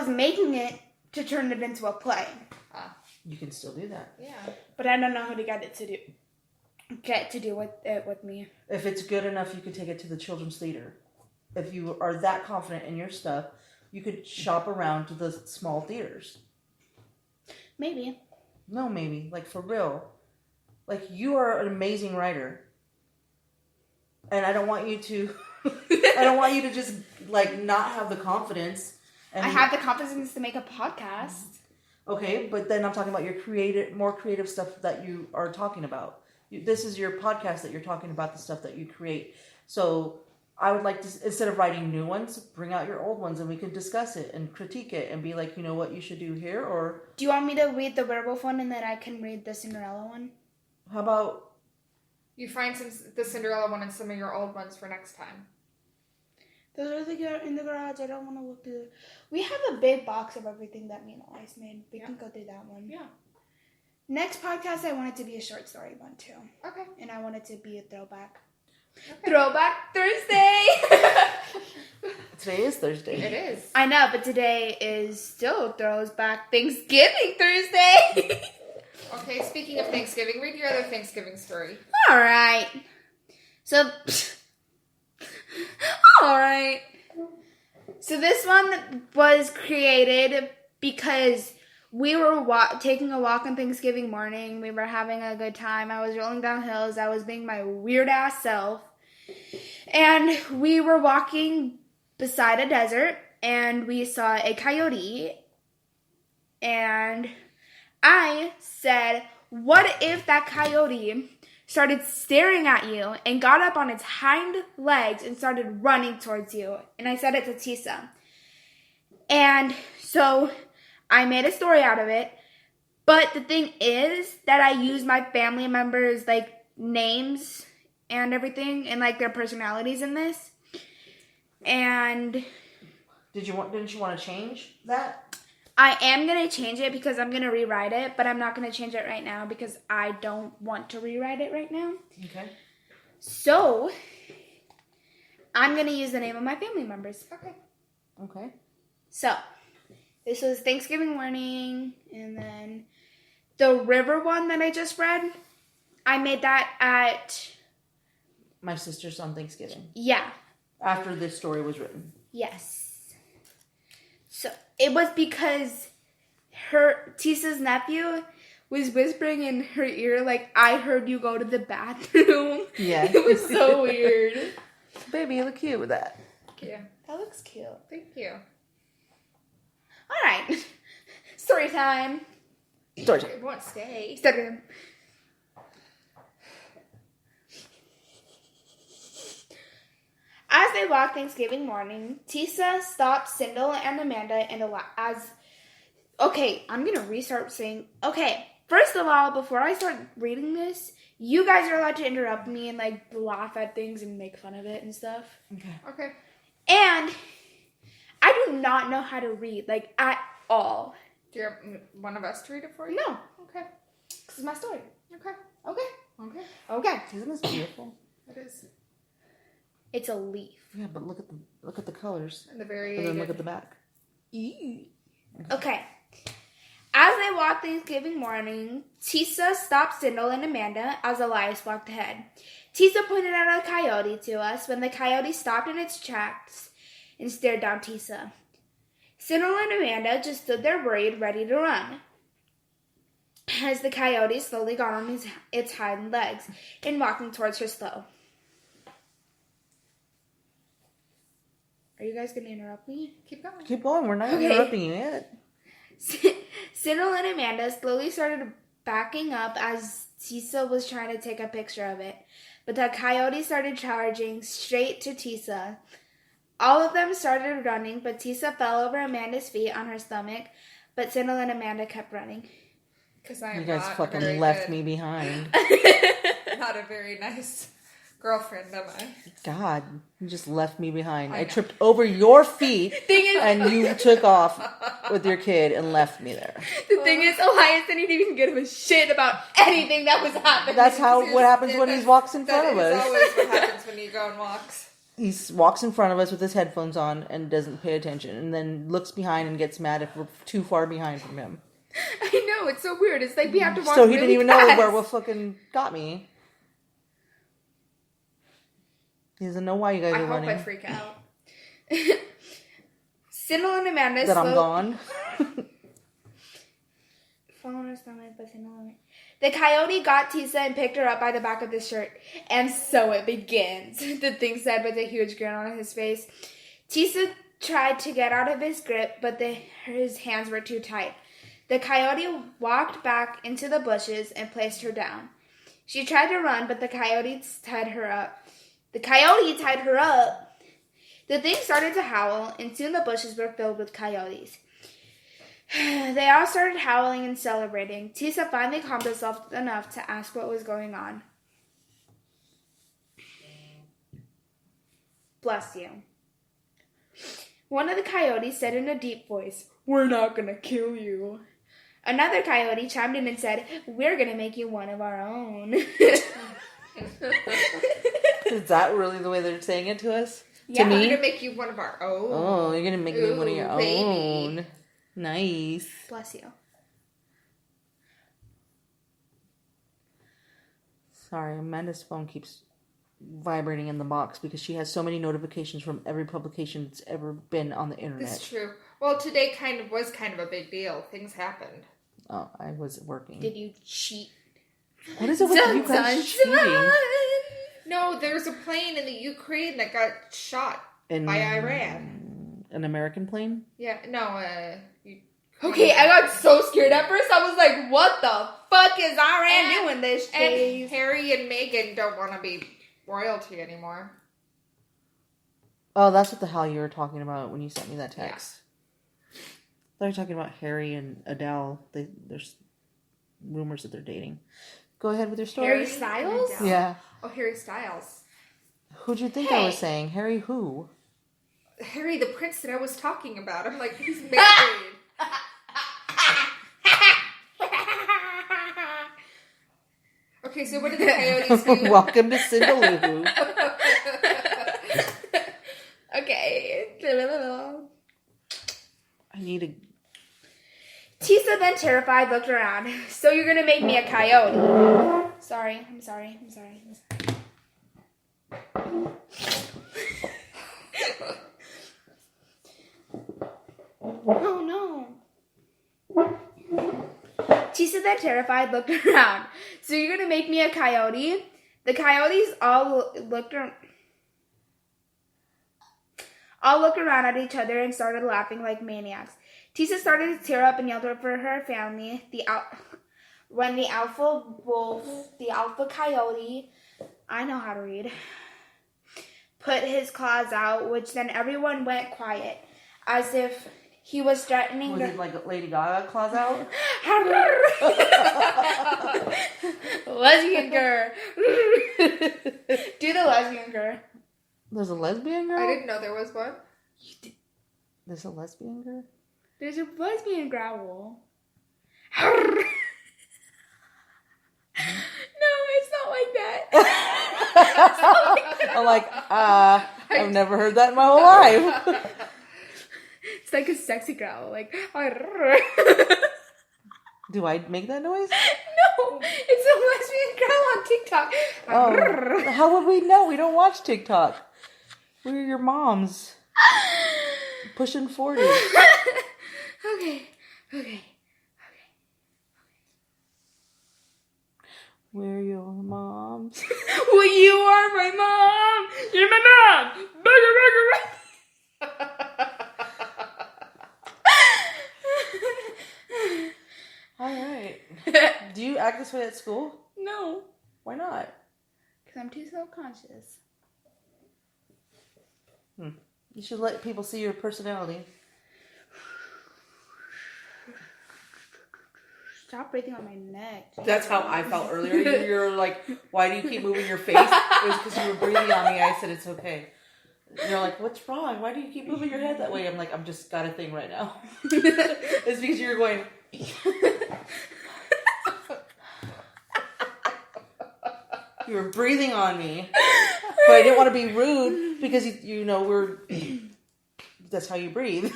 was making it to turn it into a play. You can still do that. Yeah. But I don't know who to get to do it with me. If it's good enough, you could take it to the children's theater. If you are that confident in your stuff, you could shop around to the small theaters. Maybe. No, maybe. Like, for real. Like, you are an amazing writer. And I don't want you to... I don't want you to just, like, not have the confidence. And I have the confidence to make a podcast. Okay, but then I'm talking about your more creative stuff that you are talking about. This is your podcast that you're talking about, the stuff that you create. So I would like to, instead of writing new ones, bring out your old ones and we can discuss it and critique it and be like, you know what you should do here, or... Do you want me to read the werewolf one and then I can read the Cinderella one? How about... You find the Cinderella one and some of your old ones for next time. Those are in the garage. I don't want to look through. We have a big box of everything that me and Elias made. We can go through that one. Yeah. Next podcast, I want it to be a short story one too. Okay. And I want it to be a throwback. Okay. Throwback Thursday! Today is Thursday. It is. I know, but today is still throws back Thanksgiving Thursday. Okay, speaking of Thanksgiving, read your other Thanksgiving story. Alright. So... Alright. So this one was created because we were taking a walk on Thanksgiving morning. We were having a good time. I was rolling down hills. I was being my weird ass self. And we were walking beside a desert and we saw a coyote. And I said, what if that coyote started staring at you and got up on its hind legs and started running towards you? And I said it to Tisa. And so I made a story out of it. But the thing is that I used my family members' like names and everything and like their personalities in this. And didn't you want to change that? I am going to change it because I'm going to rewrite it, but I'm not going to change it right now because I don't want to rewrite it right now. Okay. So, I'm going to use the name of my family members. Okay. So, this was Thanksgiving morning, and then the river one that I just read, I made that at... My sister's on Thanksgiving. Yeah. After this story was written. Yes. So, it was because Tisa's nephew was whispering in her ear, like, I heard you go to the bathroom. Yeah. It was so weird. Baby, you look cute with that. Yeah. That looks cute. Thank you. All right. Story time. Story time. It won't stay. Story time. As they walked Thanksgiving morning, Tisa stopped Syndyl and Amanda and okay, I'm going to restart saying... Okay, first of all, before I start reading this, you guys are allowed to interrupt me and, like, laugh at things and make fun of it and stuff. Okay. And I do not know how to read, like, at all. Do you have one of us to read it for you? No. Okay. This is my story. Okay. Okay. Okay. Okay. Isn't this beautiful? It is. It's a leaf. Yeah, but look at the colors. And the very. And then look at the back. Okay. As they walked Thanksgiving morning, Tisa stopped Syndyl and Amanda as Elias walked ahead. Tisa pointed out a coyote to us when the coyote stopped in its tracks and stared down Tisa. Syndyl and Amanda just stood there worried, ready to run. As the coyote slowly got on its hind legs and walking towards her slow. Are you guys going to interrupt me? Keep going. Keep going. We're not Okay. interrupting you yet. Syndyl and Amanda slowly started backing up as Tisa was trying to take a picture of it. But the coyote started charging straight to Tisa. All of them started running, but Tisa fell over Amanda's feet on her stomach. But Syndyl and Amanda kept running. Because I You am guys not fucking very left good. me behind. Not a very nice girlfriend, am I? God, you just left me behind. I I know. tripped over your feet Thing is, and you took off with your kid and left me there. the thing is, Elias didn't even give a shit about anything that was happening. That's what happens when he walks in front of That is us. always what happens when you go on walks. He walks in front of us with his headphones on and doesn't pay attention, and then looks behind and gets mad if we're too far behind from him. I know, it's so weird. It's like we have to walk So he really didn't even fast. know the werewolf fucking got me. He doesn't know why you guys I are hope running. I freak out. Syndyl and Amanda That I'm gone. The coyote got Tisa and picked her up by the back of the shirt. And so it begins, the thing said with a huge grin on his face. Tisa tried to get out of his grip, but his hands were too tight. The coyote walked back into the bushes and placed her down. She tried to run, but the coyote tied her up. The thing started to howl, and soon the bushes were filled with coyotes. They all started howling and celebrating. Tisa finally calmed herself enough to ask what was going on. Bless you. One of the coyotes said in a deep voice, "We're not gonna kill you." Another coyote chimed in and said, "We're gonna make you one of our own." Is that really the way they're saying it to us? Yeah. To We're me? gonna make you one of our own. Oh, you're gonna make me one of your Ooh, baby. own. Nice. Bless you. Sorry, Amanda's phone keeps vibrating in the box because she has so many notifications from every publication that's ever been on the internet. It's true. Well, today was kind of a big deal. Things happened. Oh, I was working. Did you cheat? What is it with you guys cheating? No, there's a plane in the Ukraine that got shot by Iran. An American plane? Yeah, no, Okay, I got so scared at first. I was like, what the fuck is Iran doing this And days? Harry and Meghan don't want to be royalty anymore. Oh, that's what the hell you were talking about when you sent me that text. I thought you were talking about Harry and Adele. There's rumors that they're dating. Go ahead with your story. Harry Styles? Yeah. Oh, Harry Styles. Who'd you think I was saying? Harry who? Harry, the prince that I was talking about. I'm like, he's married. Okay, so what did the coyotes do? Welcome to Syndyl. Okay. I need a... Tisa, then terrified, looked around. So you're gonna make me a coyote. Sorry. Oh no. Tisa, then terrified, looked around. So you're gonna make me a coyote? The coyotes all looked around at each other and started laughing like maniacs. Tisa started to tear up and yelled for her family. When the alpha coyote, I know how to read, put his claws out, which then everyone went quiet, as if he was threatening. Was it like Lady Gaga claws out? Lesbian girl. Do the lesbian girl. There's a lesbian girl? I didn't know there was one. There's a lesbian girl? There's a lesbian growl. No, it's not like that. I'm like, I've never heard that in my whole life. It's like a sexy growl, like. Do I make that noise? No, it's a lesbian growl on TikTok. Oh, how would we know? We don't watch TikTok. We're your moms. Pushing 40. Okay. We're your moms. Well, you are my mom. You're my mom. All right. Do you act this way at school? No, Why not? because I'm too self-conscious. You should let people see your personality. Stop breathing on my neck. That's how I felt earlier. You're like, why do you keep moving your face? It was because you were breathing on me. I said, it's okay. You're like, what's wrong? Why do you keep moving your head that way? I'm like, I'm just got a thing right now. It's because you're going... You were breathing on me. But I didn't want to be rude because, you know, that's how you breathe.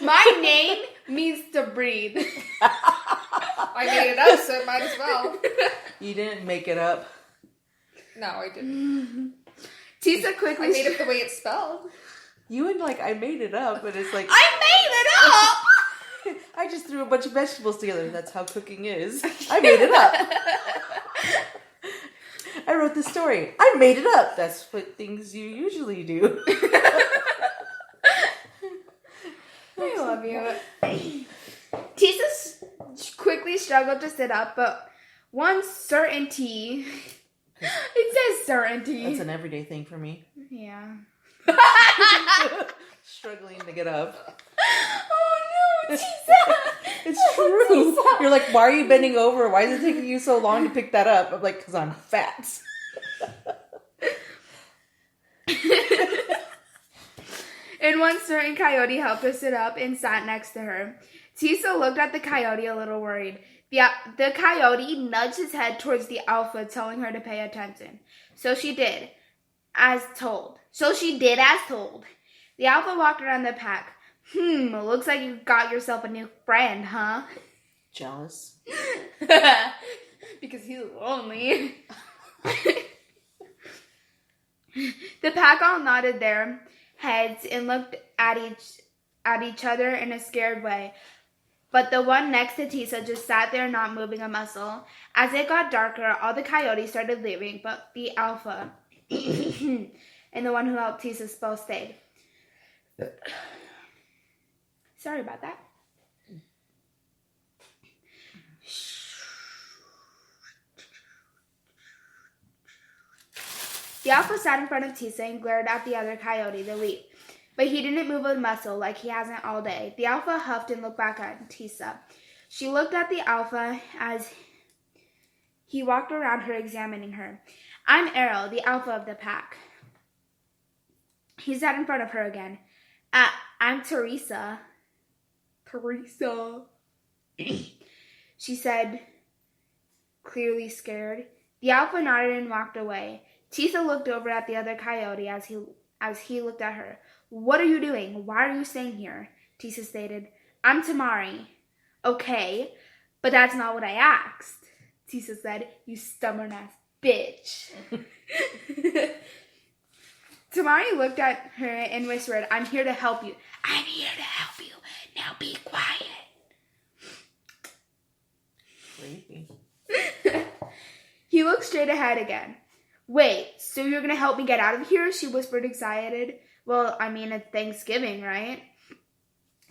My name means to breathe. I made it up, so it might as well. You didn't make it up. No, I didn't. Tisa quickly... I made up the way it's spelled. You and I made it up, but it's like... I made it up! I just threw a bunch of vegetables together. That's how cooking is. I made it up. I wrote the story. I made it up. That's what things you usually do. I love you. Tisa quickly struggled to sit up, but one certainty... It says certainty. That's an everyday thing for me. Yeah. Struggling to get up. Oh no, Tisa! It's true. Tisa. You're like, why are you bending over? Why is it taking you so long to pick that up? I'm like, because I'm fat. And one certain coyote helped her sit up and sat next to her. Tisa looked at the coyote a little worried. The coyote nudged his head towards the alpha, telling her to pay attention. So she did, as told. The alpha walked around the pack. Looks like you got yourself a new friend, huh? Jealous. Because he's lonely. The pack all nodded their heads and looked at each other in a scared way. But the one next to Tisa just sat there not moving a muscle. As it got darker, all the coyotes started leaving, but the alpha and the one who helped Tisa both stayed. Sorry about that. The alpha sat in front of Tisa and glared at the other coyote, the lead. But he didn't move a muscle like he hasn't all day. The alpha huffed and looked back at Tisa. She looked at the alpha as he walked around her, examining her. I'm Errol, the alpha of the pack. He sat in front of her again. I'm Teresa. Teresa. She said, clearly scared. The alpha nodded and walked away. Tisa looked over at the other coyote as he looked at her. What are you doing? Why are you staying here? Tisa stated. I'm Tamari. Okay, but that's not what I asked. Tisa said, you stubborn ass bitch. Tamari looked at her and whispered, I'm here to help you. I'm here to help you. Now be quiet. Creepy. He looked straight ahead again. Wait, so you're going to help me get out of here? She whispered, excited. Well, I mean, it's Thanksgiving, right?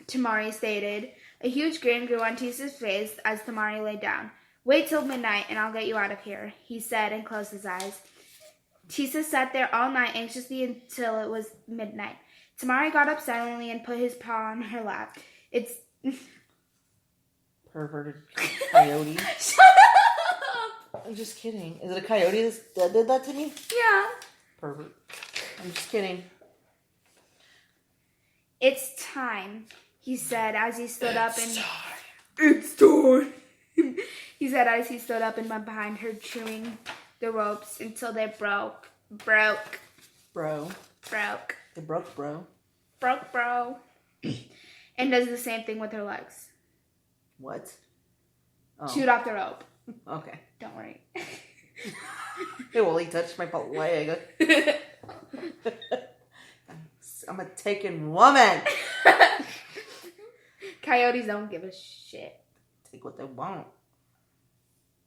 Tamari stated. A huge grin grew on Tisa's face as Tamari lay down. Wait till midnight and I'll get you out of here, he said and closed his eyes. Tisa sat there all night anxiously until it was midnight. Tamari got up silently and put his paw on her lap. It's... Perverted coyote. Shut up! I'm just kidding. Is it a coyote that did that to me? Yeah. Pervert. I'm just kidding. It's time, he said as he stood up and... It's time. He said as he stood up and went behind her, chewing the ropes until they broke. Bro. It broke, bro. Broke, bro. And does the same thing with her legs. What? Oh. Chewed off the rope. Okay. Don't worry. Hey, well, he touched my leg. I'm a taken woman. Coyotes don't give a shit. Take what they want.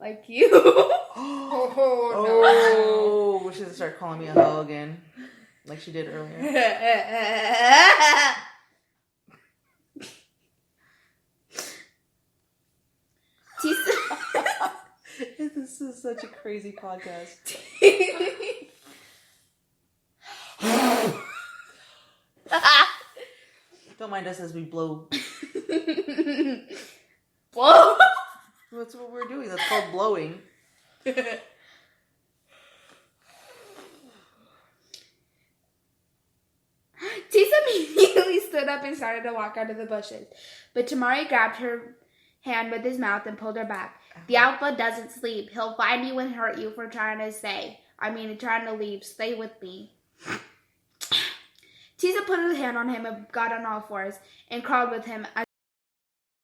Like you. Oh, no. She should start calling me a hoe again. Like she did earlier. This is such a crazy podcast. Don't mind us as we blow. Blow? That's what we're doing. That's called blowing. Tisa immediately stood up and started to walk out of the bushes. But Tamari grabbed her hand with his mouth and pulled her back. The alpha doesn't sleep. He'll find you and hurt you for trying to stay. trying to leave. Stay with me. Tisa put her hand on him and got on all fours and crawled with him